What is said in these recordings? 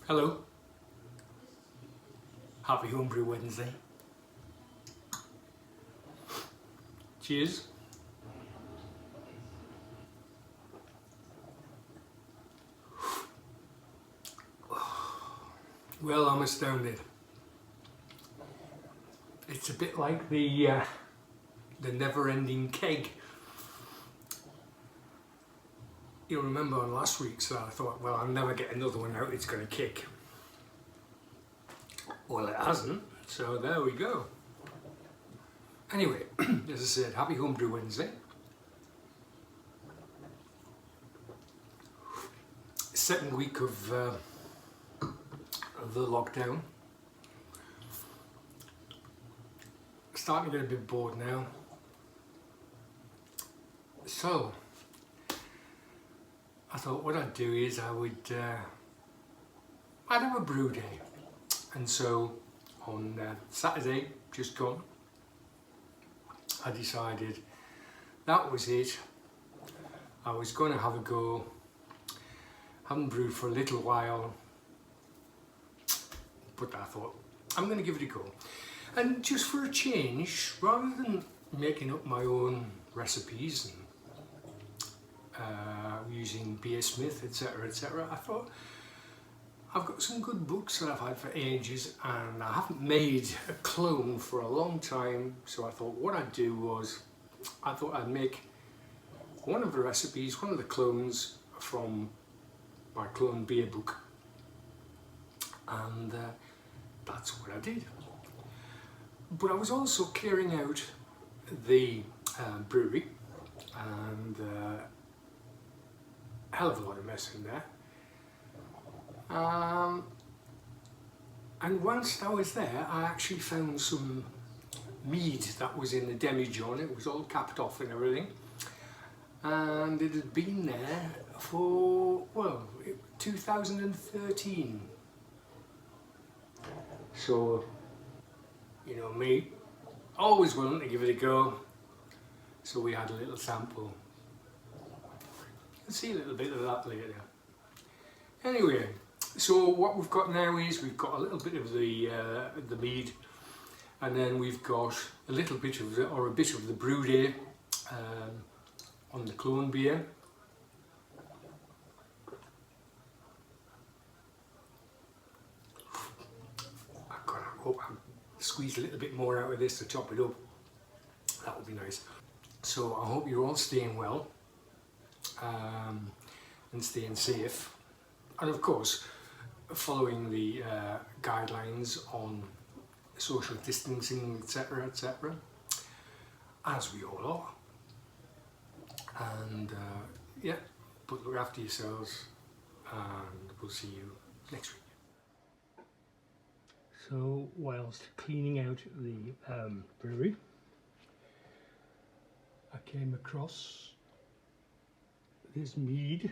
Hello. Happy Homebrew Wednesday. Cheers. Well, I'm astounded. It's a bit like the never-ending keg. You'll remember on last week's that I thought, well, I'll never get another one out, it's going to kick. Well, it hasn't, so there we go. Anyway, as I said, happy Homebrew Wednesday. Second week of the lockdown. Starting to get a bit bored now. So, I thought what I'd do is I'd have a brew day. And so on Saturday, just gone, I decided that was it. I was going to have a go. Haven't brewed for a little while, but I thought I'm going to give it a go. And just for a change, rather than making up my own recipes and using B.A. Smith, etc., I thought I've got some good books that I've had for ages and I haven't made a clone for a long time, so I thought what I'd do was I thought I'd make one of the recipes, one of the clones from my clone beer book, and that's what I did. But I was also clearing out the brewery, and a hell of a lot of mess in there. And whilst I was there, I actually found some mead that was in the demijohn. It was all capped off and everything, and it had been there for, well, 2013. So, you know me, always willing to give it a go. So we had a little sample. You'll see a little bit of that later. Anyway, so what we've got now is we've got a little bit of the mead, and then we've got a little bit of a bit of the Brewday on the clone beer. I hope I squeeze a little bit more out of this to top it up. That would be nice. So I hope you're all staying well and staying safe, and of course following the guidelines on social distancing, etc., as we all are. And yeah, but look after yourselves, and we'll see you next week. So whilst cleaning out the brewery, I came across this mead,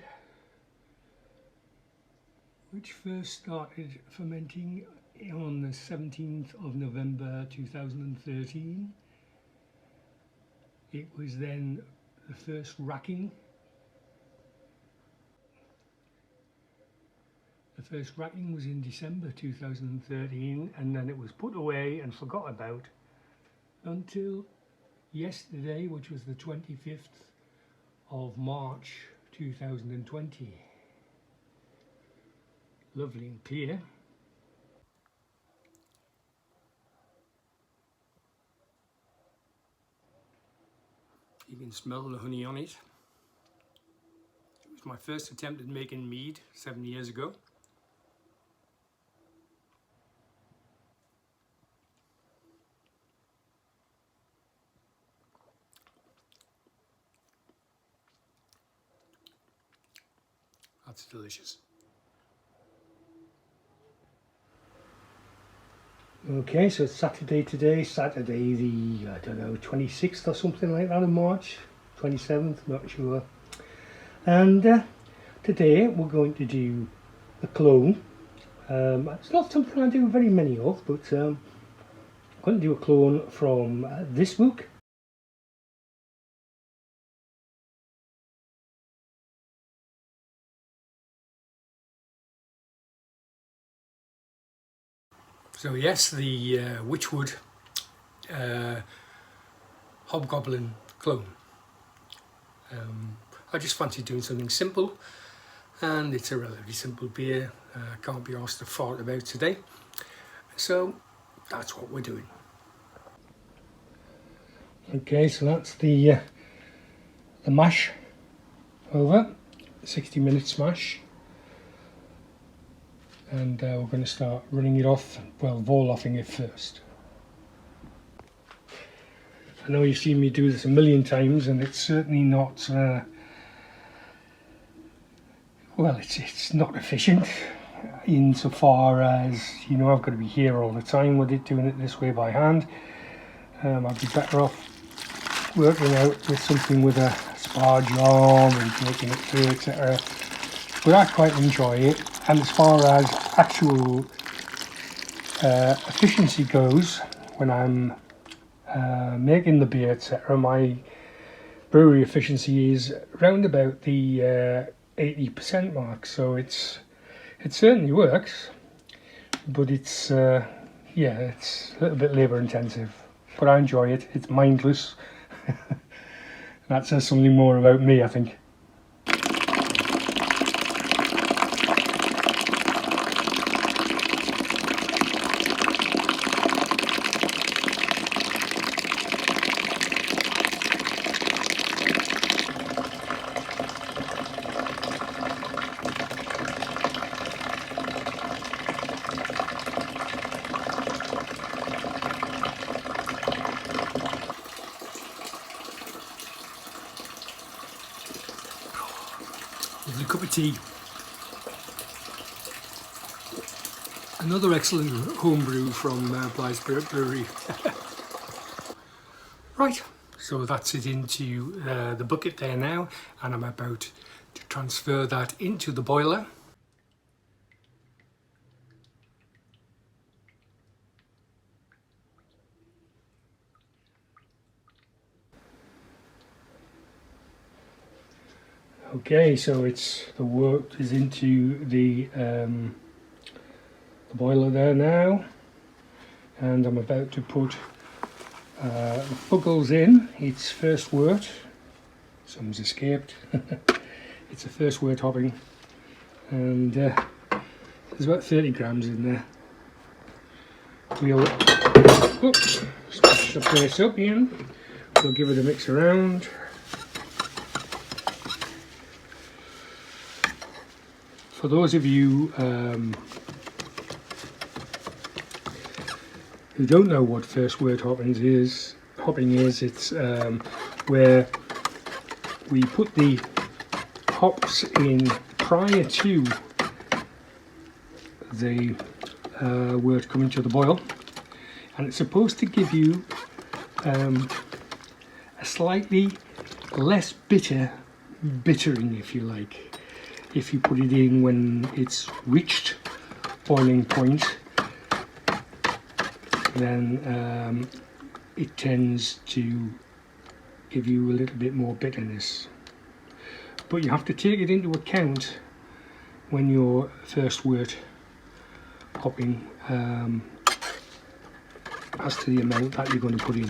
which first started fermenting on the 17th of November 2013. It was then the first racking. The first racking was in December 2013, and then it was put away and forgot about until yesterday, which was the 25th of March 2020. Lovely and clear. You can smell the honey on it. It was my first attempt at making mead 7 years ago. That's delicious. Okay, so it's Saturday today, Saturday the, I don't know, 26th or something like that of March, 27th, not sure. And today we're going to do a clone. It's not something I do very many of, but I'm going to do a clone from this book. So yes, the Witchwood Hobgoblin clone. I just fancy doing something simple, and it's a relatively simple beer. Can't be asked to fart about today, so that's what we're doing. Okay, so that's the mash over, 60-minute mash, and we're going to start running it off, well, vol-offing it first. I know you've seen me do this a million times, and it's certainly not, well, it's not efficient insofar as, you know, I've got to be here all the time with it, doing it this way by hand. I'd be better off working out with something with a sparge arm and making it through, etc. But I quite enjoy it, and as far as actual efficiency goes, when I'm making the beer, etc., my brewery efficiency is round about the 80% mark, so it certainly works, but it's it's a little bit labour intensive, but I enjoy it. It's mindless. That says something more about me, I think. Lovely cup of tea. Another excellent homebrew from Blyth Brewery. Right, so that's it into the bucket there now, and I'm about to transfer that into the boiler. Okay, so the wort is into the boiler there now, and I'm about to put Buggles in its first wort. Someone's escaped. It's a first wort hopping, and there's about 30 grams in there. We'll smash the place up again. We'll give it a mix around. For those of you who don't know what first wort hopping is, it's where we put the hops in prior to the wort coming to the boil, and it's supposed to give you a slightly less bittering, if you like. If you put it in when it's reached boiling point, then it tends to give you a little bit more bitterness. But you have to take it into account when your first wort hopping as to the amount that you're going to put in.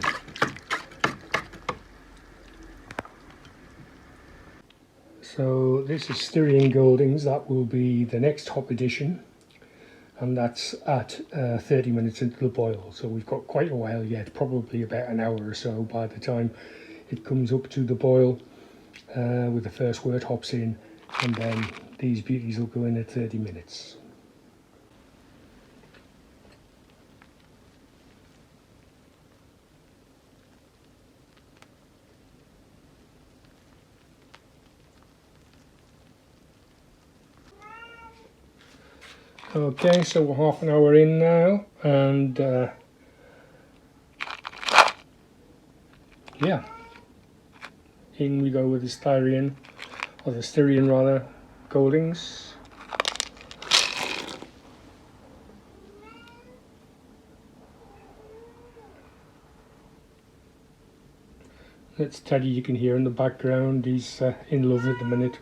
So this is Styrian Goldings. That will be the next hop edition, and that's at 30 minutes into the boil. So we've got quite a while yet, probably about an hour or so by the time it comes up to the boil with the first wort hops in, and then these beauties will go in at 30 minutes. Okay, so we're half an hour in now, and yeah, in we go with the Styrian Goldings. That's Teddy, you can hear in the background. He's in love at the minute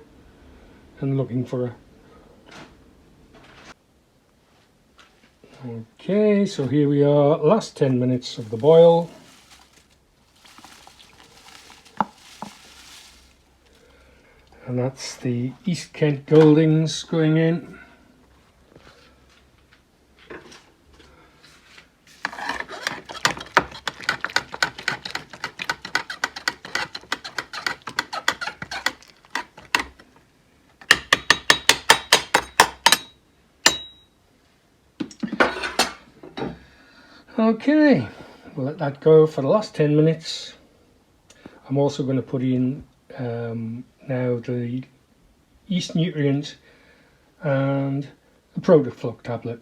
and looking for her. Okay, so here we are, last 10 minutes of the boil. And that's the East Kent Goldings going in. Okay, we'll let that go for the last 10 minutes. I'm also going to put in now the yeast nutrient and the Protoflux tablet.